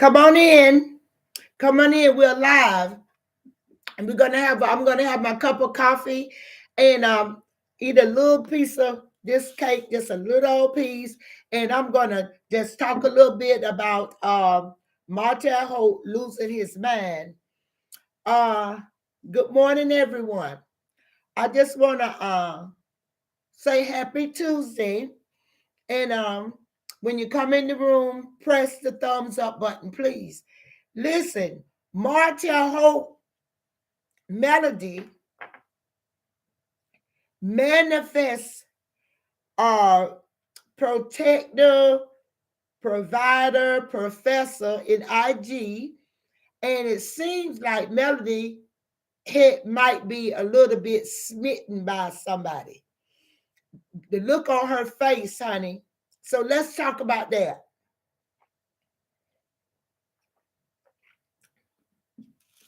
Come on in. Come on in. We're live. And I'm gonna have my cup of coffee and eat a little piece of this cake, just a little piece. And I'm gonna just talk a little bit about Martell Holt losing his mind. Uh Good morning, everyone. I just wanna say happy Tuesday. And when you come in the room, press the thumbs up button, please. Listen, Martell Hope melody manifests our protector, provider, professor in IG, and it seems like Melody might be a little bit smitten by somebody. The look on her face, honey. So let's talk about that.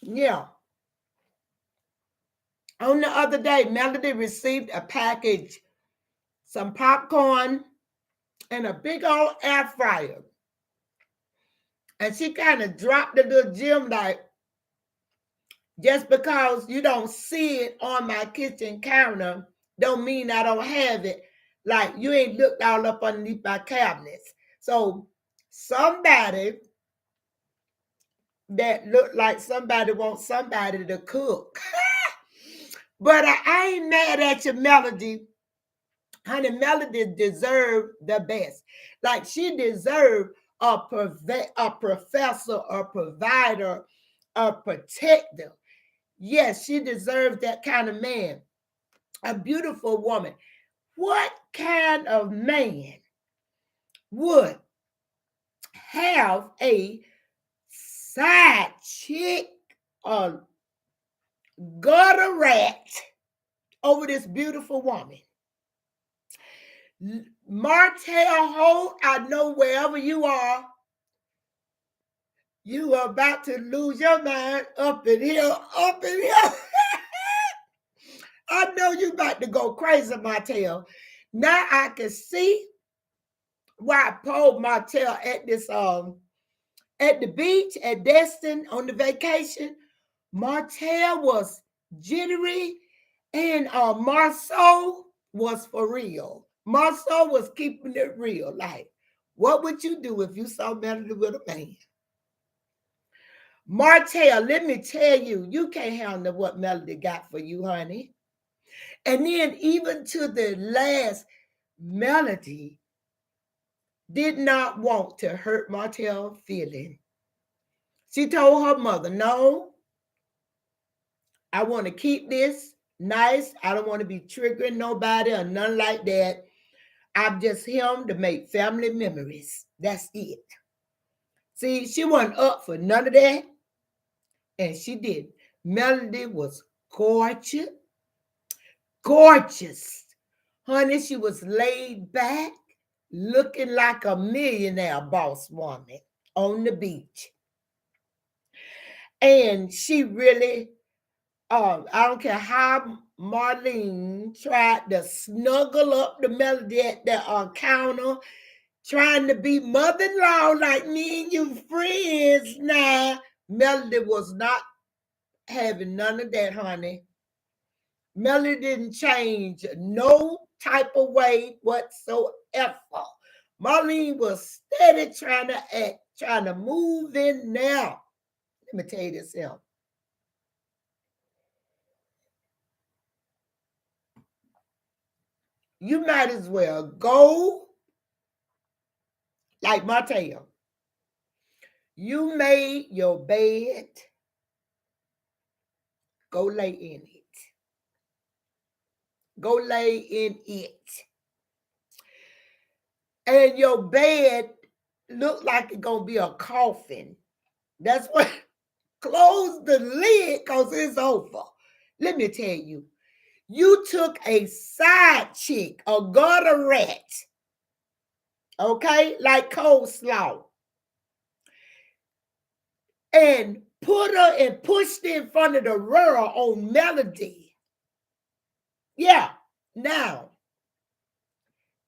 Yeah. On the other day, Melody received a package, some popcorn, and a big old air fryer. And she kind of dropped the little gem like, just because you don't see it on my kitchen counter, don't mean I don't have it. Like you ain't looked all up underneath my cabinets. So somebody that looked like somebody wants somebody to cook. But I ain't mad at your Melody. Honey, Melody deserved the best. Like she deserved a professor, a provider, a protector. Yes, she deserves that kind of man. A beautiful woman. What kind of man would have a side chick or gutter rat over this beautiful woman? Martell Holt, I know wherever you are about to lose your mind up in here, up in here. I know you about to go crazy, Martell. Now I can see why I pulled Martell at this at the beach at Destin on the vacation. Martell was jittery and Marceau was for real. Marceau was keeping it real. Like, what would you do if you saw Melody with a man? Martell, let me tell you, you can't handle what Melody got for you, honey. And then even to the last, Melody did not want to hurt Martell's feeling. She told her mother, no, I want to keep this nice. I don't want to be triggering nobody or nothing like that. I'm just him to make family memories. That's it. See, she wasn't up for none of that. And she did. Melody was gorgeous. Gorgeous. Honey, she was laid back, looking like a millionaire boss woman on the beach. And she really, I don't care how Marlene tried to snuggle up the Melody at the counter, trying to be mother-in-law like me and you friends now. Melody was not having none of that, honey. Melody didn't change no type of way whatsoever. Marlene was steady trying to act, trying to move in now. Let me tell you this here. You might as well go like Martell. You made your bed, go lay in it. Go lay in it. And your bed look like it's gonna be a coffin. That's what. Close the lid because it's over. Let me tell you, you took a side chick, a gutter rat, okay, like coleslaw, and put her and pushed in front of the world on Melody. Yeah, now,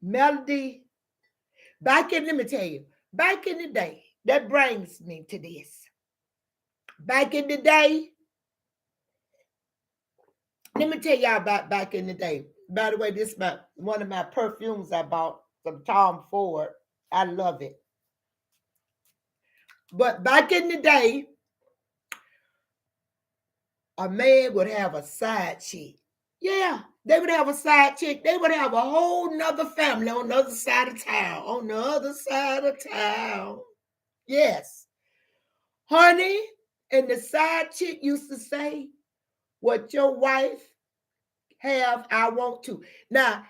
Melody, let me tell you, back in the day, That brings me to this. Back in the day, let me tell y'all about back in the day. By the way, this is one of my perfumes I bought from Tom Ford. I love it. But back in the day, a man would have a side chick. Yeah, they would have a side chick. They would have a whole nother family on the other side of town. On the other side of town. Yes. Honey, and the side chick used to say, what your wife have, I want to. Now,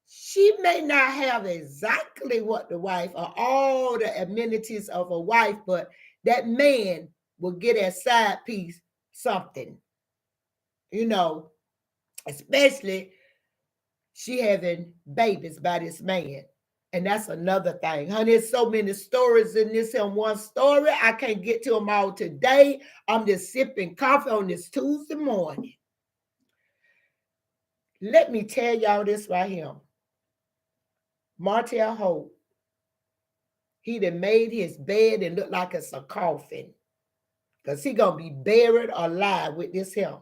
she may not have exactly what the wife or all the amenities of a wife, but that man will get that side piece something, you know, especially she having babies by this man. And that's another thing. Honey, there's so many stories in this in one story. I can't get to them all today. I'm just sipping coffee on this Tuesday morning. Let me tell y'all this right here. Martell Holt, he done made his bed and look like it's a coffin. Because he going to be buried alive with this him.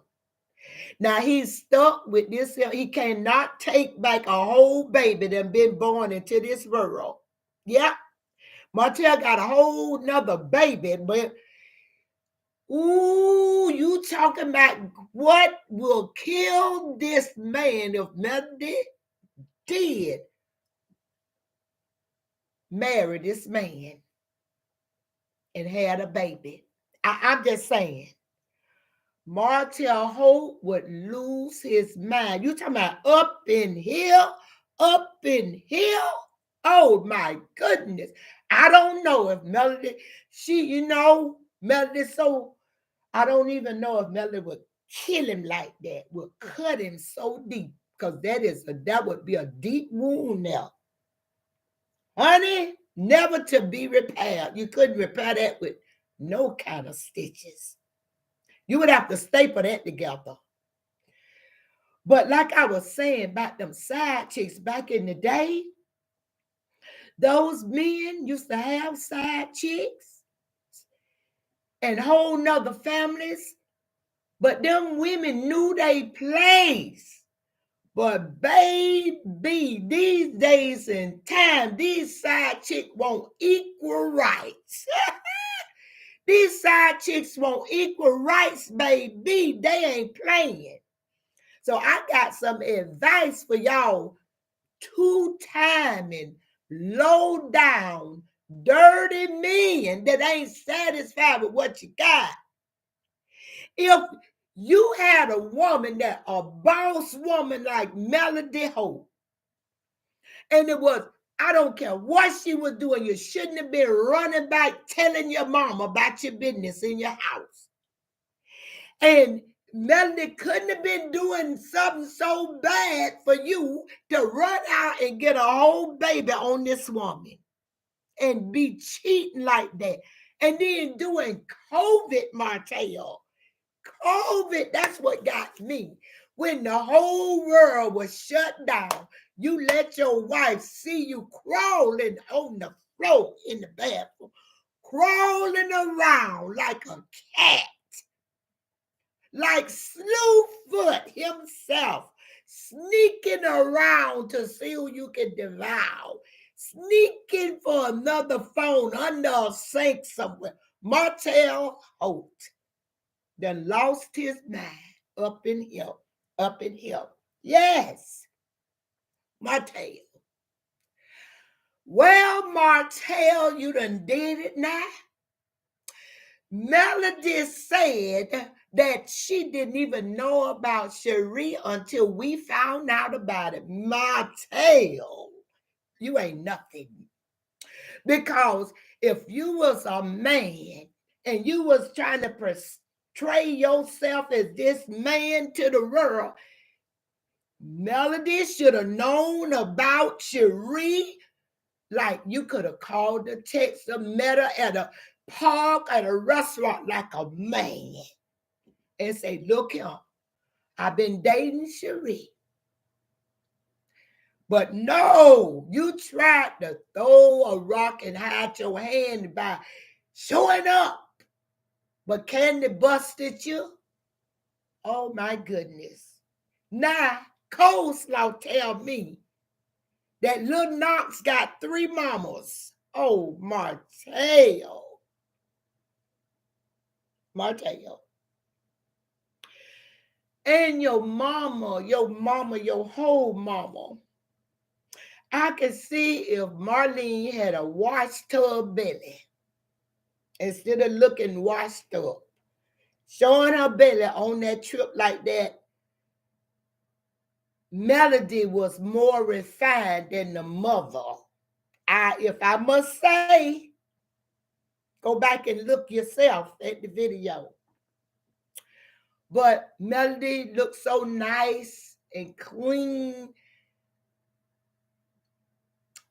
Now he's stuck with this him. He cannot take back a whole baby that been born into this world. Yep. Martell got a whole nother baby, but ooh, you talking about what will kill this man if Melody did marry this man and had a baby. I'm just saying, Martell Holt would lose his mind. You talking about up in here? Oh my goodness. I don't know if Melody, Melody, so I don't even know if Melody would kill him like that, would cut him so deep, because that would be a deep wound now. Honey, never to be repaired. You couldn't repair that with no kind of stitches. You would have to staple that together. But like I was saying about them side chicks back in the day, those men used to have side chicks and whole nother families, but them women knew their place. But baby, these days and time, these side chicks want equal rights. These side chicks want equal rights, baby. They ain't playing. So I got some advice for y'all two-timing, low down, dirty men that ain't satisfied with what you got. If you had a woman that a boss woman like Melody Holt, and it was, I don't care what she was doing, you shouldn't have been running back telling your mama about your business in your house. And Melody couldn't have been doing something so bad for you to run out and get a whole baby on this woman and be cheating like that. And then doing COVID, Martell. COVID, that's what got me. When the whole world was shut down, you let your wife see you crawling on the floor in the bathroom, crawling around like a cat, like Slewfoot himself, sneaking around to see who you can devour, sneaking for another phone under a sink somewhere. Martell Holt done lost his mind up in here. Yes, Martell. Well, Martell, you done did it now. Melody said that she didn't even know about Cherie until we found out about it. Martell, you ain't nothing. Because if you was a man and you was trying to portray yourself as this man to the world, Melody should have known about Cherie. Like you could have called her, text her, met her at a park, at a restaurant like a man and say, look here, I've been dating Cherie. But no, you tried to throw a rock and hide your hand by showing up. But Candy busted you? Oh my goodness. Now, Coleslaw tell me that Lil Knox got 3 mamas. Oh, Martell. Martell. And your mama, your whole mama. I can see if Marlene had a wash tub belly instead of looking washed up. Showing her belly on that trip like that, Melody was more refined than the mother. If I must say, go back and look yourself at the video. But Melody looked so nice and clean.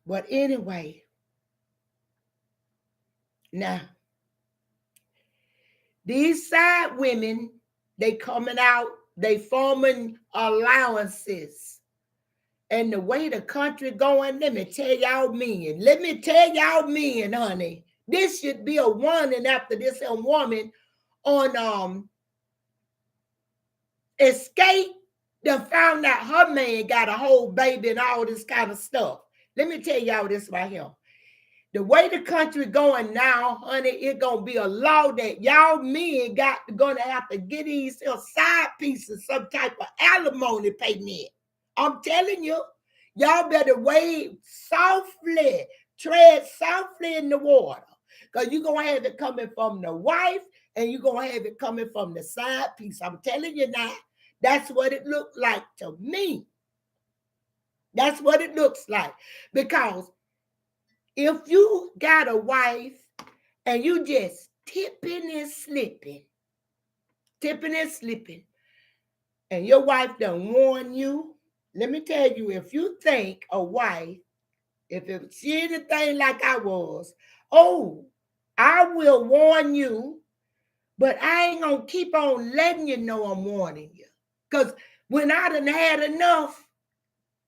But anyway, now, these side women, they coming out, they forming allowances. And the way the country going, let me tell y'all men, honey, this should be a warning after this woman on Escape done found out her man got a whole baby and all this kind of stuff. Let me tell y'all this right here. The way the country going now, honey, it's going to be a law that y'all men gonna have to get these side pieces, some type of alimony payment. I'm telling you, y'all better wade softly, tread softly in the water. Because you're going to have it coming from the wife and you're going to have it coming from the side piece. I'm telling you now, that's what it looked like to me. That's what it looks like. Because if you got a wife and you just tipping and slipping, and your wife done warn you, let me tell you, if you think a wife, if she anything like I was, oh, I will warn you, but I ain't gonna keep on letting you know I'm warning you. Because when I done had enough,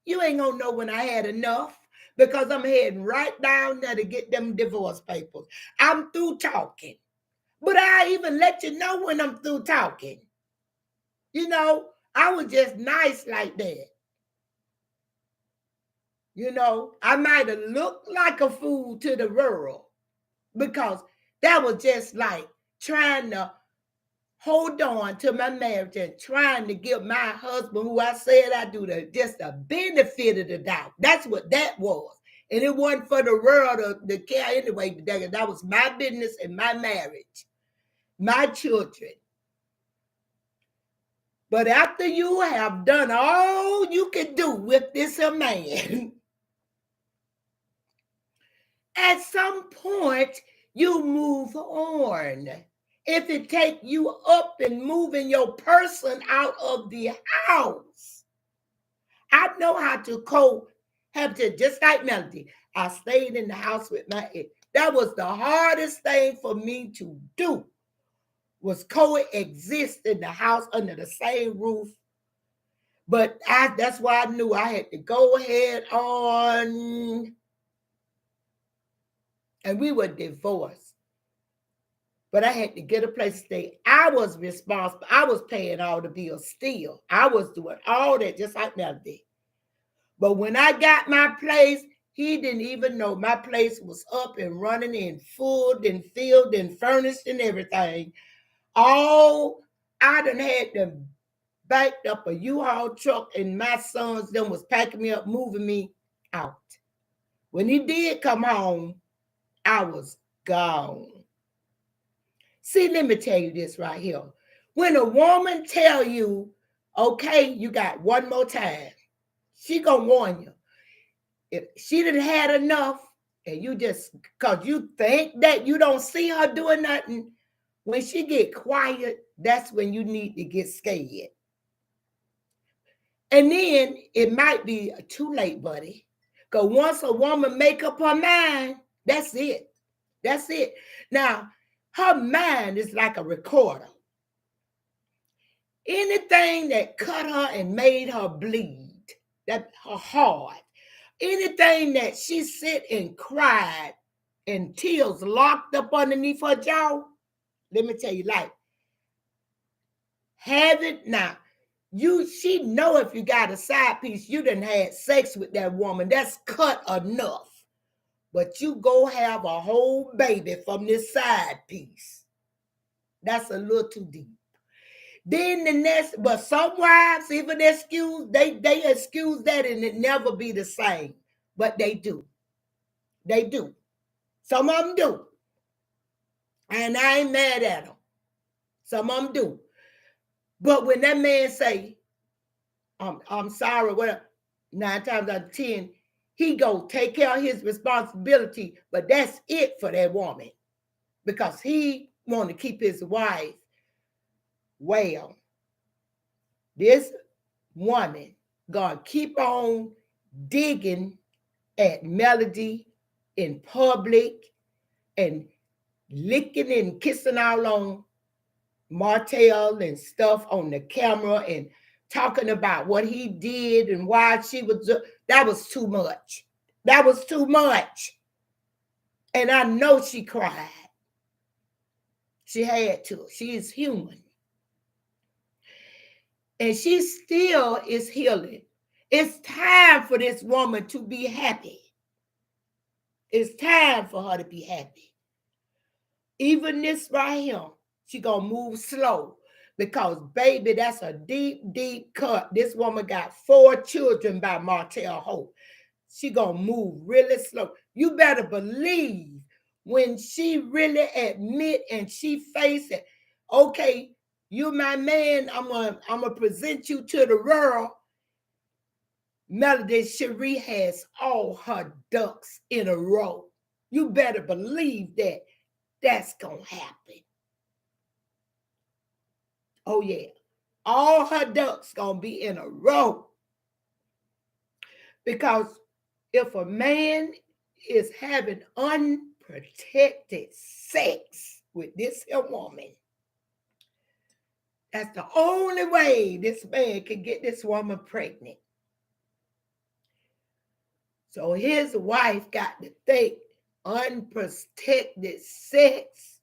you ain't gonna know when I had enough. Because I'm heading right down there to get them divorce papers. I'm through talking. But I even let you know when I'm through talking. You know, I was just nice like that. You know, I might have looked like a fool to the world because that was just like trying to hold on to my marriage and trying to give my husband, who I said I do, just the benefit of the doubt. That's what that was. And it wasn't for the world to care anyway. That was my business and my marriage, my children. But after you have done all you can do with this man, at some point you move on. If it take you up and moving your person out of the house, I know how to cohabit, just like Melody. I stayed in the house with my ex. That was the hardest thing for me to do, was coexist in the house under the same roof. But that's why I knew I had to go ahead on, and we were divorced. But I had to get a place to stay. I was responsible. I was paying all the bills still. I was doing all that just like Melody. But when I got my place, he didn't even know my place was up and running and full and filled and furnished and everything. I done had them backed up a U-Haul truck and my sons then was packing me up, moving me out. When he did come home, I was gone. See, let me tell you this right here. When a woman tell you, okay, you got one more time, she gonna warn you. If she didn't had enough, and you just, because you think that you don't see her doing nothing, when she get quiet, that's when you need to get scared. And then it might be too late, buddy. Because once a woman make up her mind, that's it. That's it. Now, her mind is like a recorder. Anything that cut her and made her bleed, that her heart, anything that she sit and cried and tears locked up underneath her jaw. Let me tell you, like, have it now. She know if you got a side piece, you done had sex with that woman. That's cut enough. But you go have a whole baby from this side piece. That's a little too deep. Then the next, but some wives even excuse, they excuse that and it never be the same. But they do. They do. Some of them do. And I ain't mad at them. Some of them do. But when that man say, I'm sorry, whatever, 9 times out of 10, he go take care of his responsibility, but that's it for that woman. Because he want to keep his wife well. This woman gonna keep on digging at Melody in public and licking and kissing all on Martell and stuff on the camera and talking about what he did and why she was. That was too much. That was too much. And I know she cried. She had to. She is human. And she still is healing. It's time for this woman to be happy. It's time for her to be happy. Even this right here, she gonna move slow because, baby, that's a deep, deep cut. This woman got 4 children by Martell Holt. She gonna move really slow. You better believe when she really admit and she face it, okay, you my man, I'm gonna present you to the world. Melody Cherie has all her ducks in a row. You better believe that that's gonna happen. Oh yeah, all her ducks gonna be in a row. Because if a man is having unprotected sex with this here woman, that's the only way this man can get this woman pregnant. So his wife got to think unprotected sex,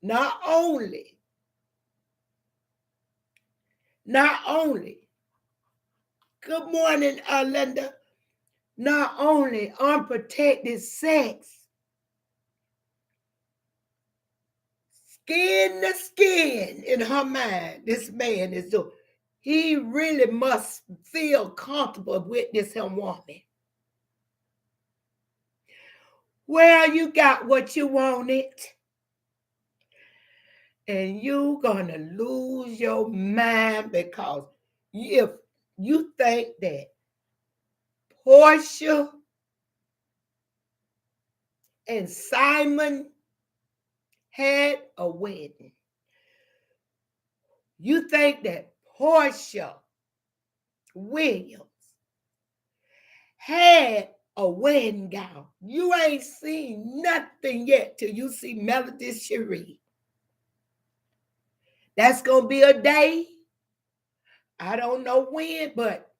not only, good morning, Linda, not only unprotected sex, skin to skin in her mind, this man is doing. He really must feel comfortable with this woman. Well, you got what you wanted. And you're going to lose your mind because if you think that Portia and Simon had a wedding, you think that Portia Williams had a wedding gown. You ain't seen nothing yet till you see Melody Cherie. That's going to be a day. I don't know when, but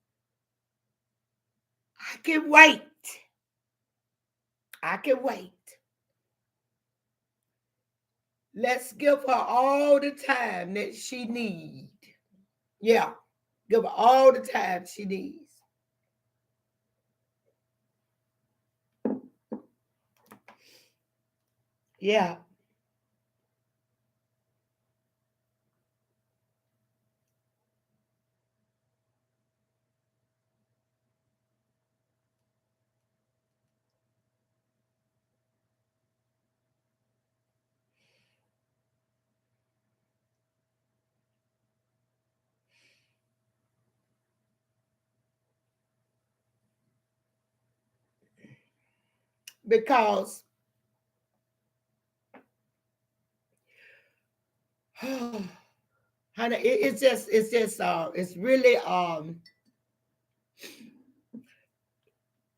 I can wait. I can wait. Let's give her all the time that she needs. Yeah, give her all the time she needs. Yeah. Because honey, it's really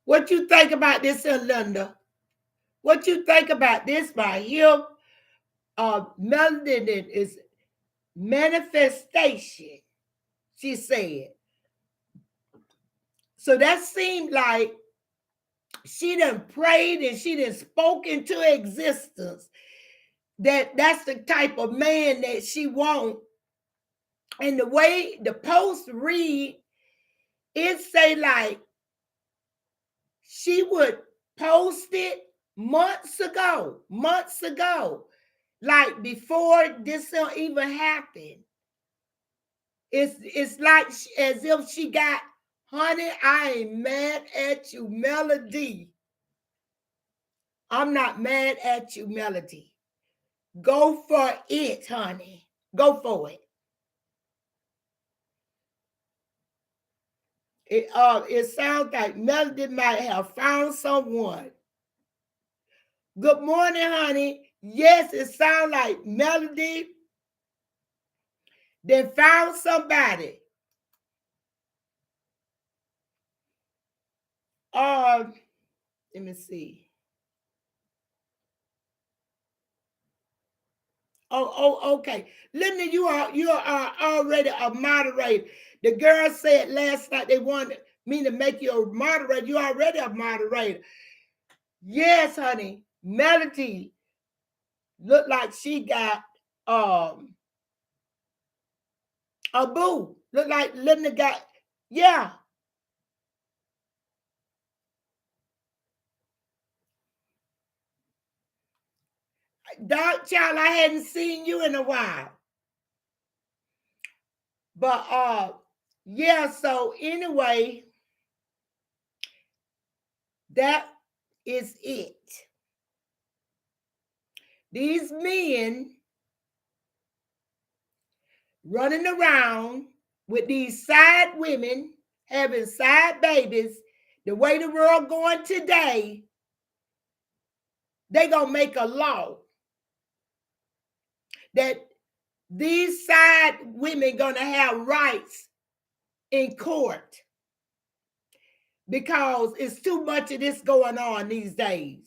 what you think about this, Linda? What you think about this right here? Melanin is manifestation, she said. So that seemed like she done prayed and she done spoke into existence that's the type of man that she want. And the way the post read, it say like she would post it months ago, like before this even happened. It's like as if she got, honey, I ain't mad at you, Melody. I'm not mad at you, Melody. Go for it, honey. Go for it. It sounds like Melody might have found someone. Good morning, honey. Yes, it sounds like Melody then found somebody. Let me see. Oh, okay. Linda, you are already a moderator. The girl said last night they wanted me to make you a moderator. You already a moderator. Yes, honey. Melody looked like she got a boo. Look like Linda got, yeah. Dark child, I hadn't seen you in a while. But yeah, so anyway, that is it. These men running around with these side women, having side babies, the way the world going today, they gonna make a law that these side women gonna have rights in court because it's too much of this going on these days.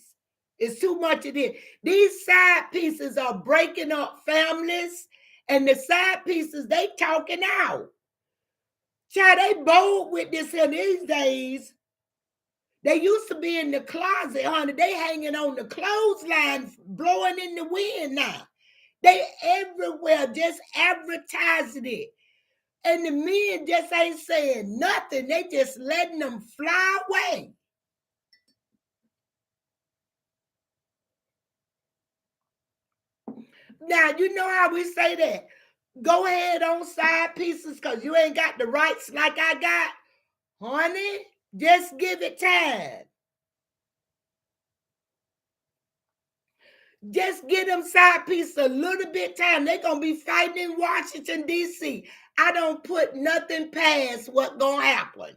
It's too much of this. These side pieces are breaking up families, and the side pieces, they talking out. Child, they bold with this here these days. They used to be in the closet, honey. They hanging on the clothesline, blowing in the wind now. They everywhere, just advertising it. And the men just ain't saying nothing. They just letting them fly away. Now, you know how we say that. Go ahead on side pieces because you ain't got the rights like I got. Honey, just give it time. Just give them side pieces a little bit time. They're going to be fighting in Washington, D.C. I don't put nothing past what's going to happen.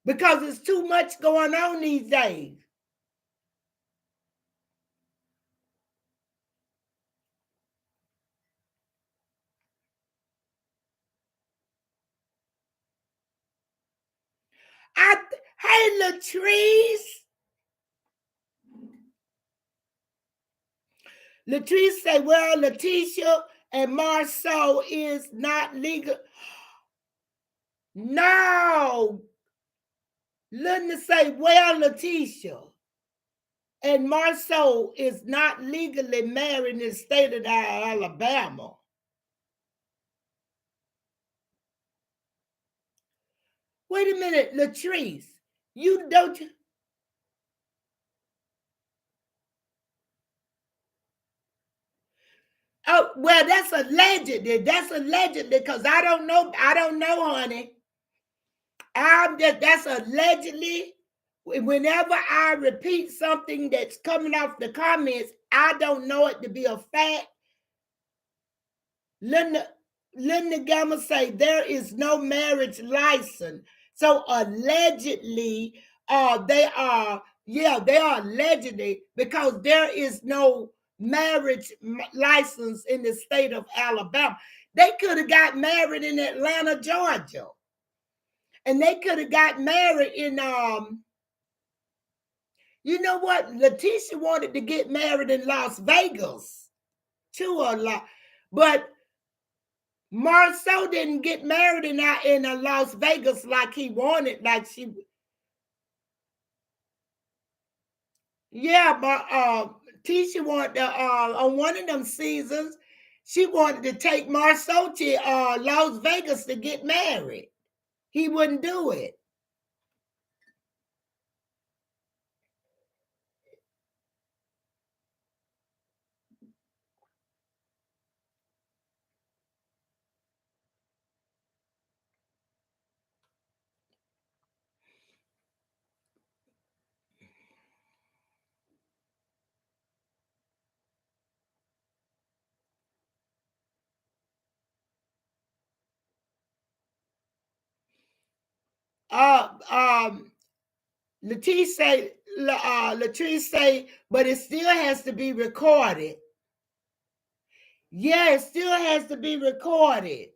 Because there's too much going on these days. Hey, Latrice. Latrice say, well, Letitia and Marceau is not legal. No. Linda say, well, Letitia and Marceau is not legally married in the state of Alabama. Wait a minute, Latrice. You don't. Oh, well, that's allegedly. That's allegedly because I don't know. I don't know, honey. That's allegedly. Whenever I repeat something that's coming off the comments, I don't know it to be a fact. Linda Gamma say there is no marriage license. So allegedly, they are allegedly because there is no marriage license in the state of Alabama. They could have got married in Atlanta, Georgia. And they could have got married in you know what? Letitia wanted to get married in Las Vegas too a lot. But Marceau didn't get married in Las Vegas like he wanted, like she. Yeah, but Tisha wanted to, on one of them seasons, she wanted to take Marceau to Las Vegas to get married. He wouldn't do it. Um, Latrice say, but it still has to be recorded. Yeah, it still has to be recorded.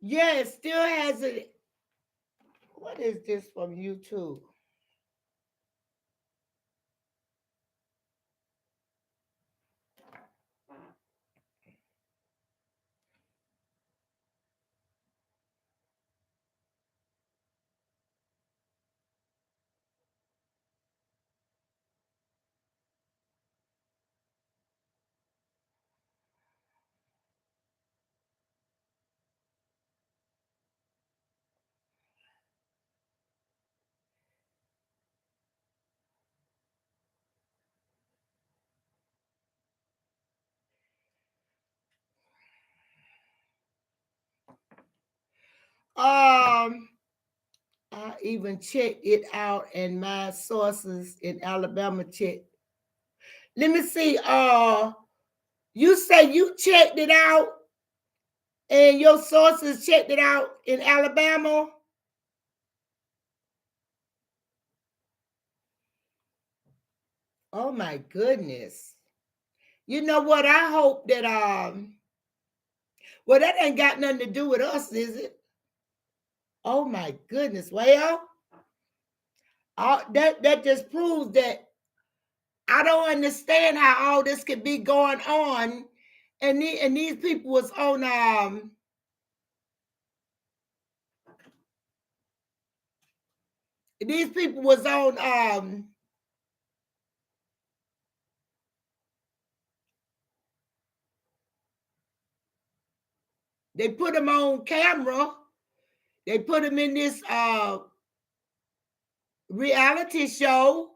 Yeah, it still has it. What is this from YouTube? I even checked it out and my sources in Alabama checked. Let me see. You say you checked it out and your sources checked it out in Alabama? Oh my goodness. You know what? I hope that well, that ain't got nothing to do with us, is it? Oh my goodness. Well, that just proves that I don't understand how all this could be going on. And these people was on these people was on they put them on camera. They put them in this reality show.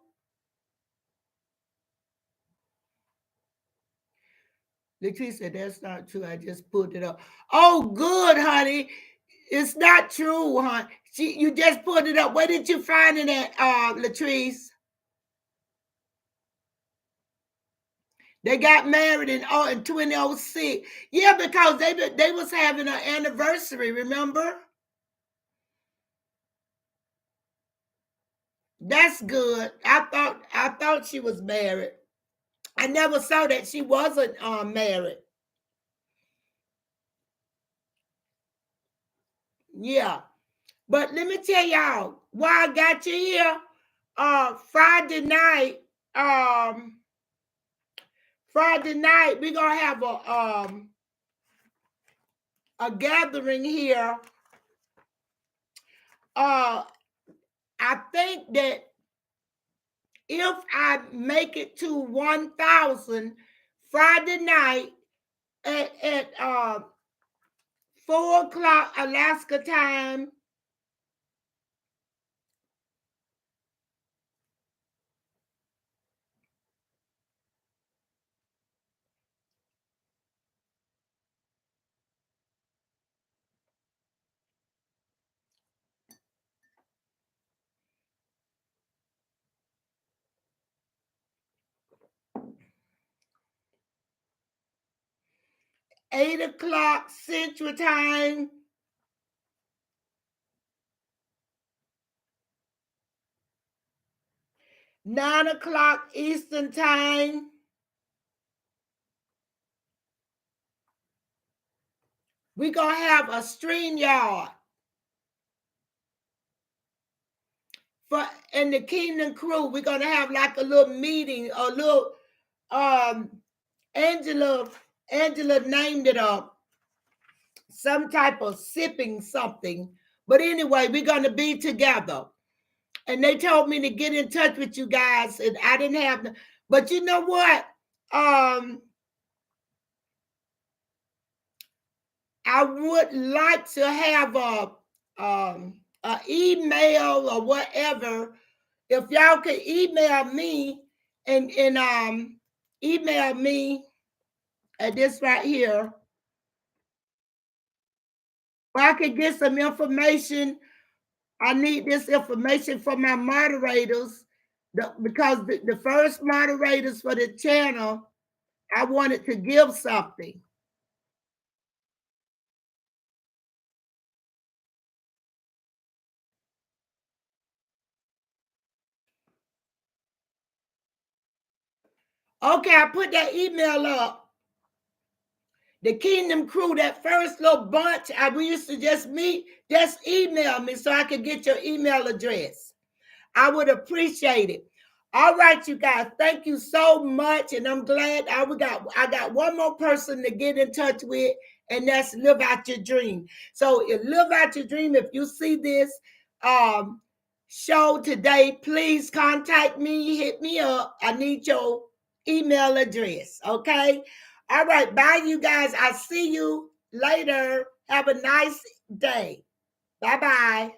Latrice said, that's not true. I just put it up. Oh, good, honey. It's not true, hon. You just put it up. Where did you find it at, Latrice? They got married in 2006. Yeah, because they was having an anniversary, remember? That's good. I thought she was married. I never saw that she wasn't married. Yeah. But let me tell y'all why I got you here. Friday night, um, we're gonna have a gathering here. I think that if I make it to 1,000 Friday night at 4 o'clock Alaska time, 8 o'clock Central Time, 9 o'clock Eastern Time. We're gonna have a stream yard for in the Kingdom Crew. We're gonna have like a little meeting, a little Angela Angela named it some type of sipping something. But anyway, we're going to be together. And they told me to get in touch with you guys, and I didn't have the, but you know what? I would like to have a email or whatever. If y'all could email me and email me at this right here, where I could get some information. I need this information for my moderators, because the first moderators for the channel, I wanted to give something. Okay, I put that email up. The Kingdom Crew, that first little bunch we used to just meet, just email me so I could get your email address. I would appreciate it. All right, you guys, thank you so much. And I'm glad I got one more person to get in touch with, and that's Live Out Your Dream. So Live Out Your Dream, if you see this show today, please contact me, hit me up. I need your email address. Okay. All right. Bye, you guys. I'll see you later. Have a nice day. Bye-bye.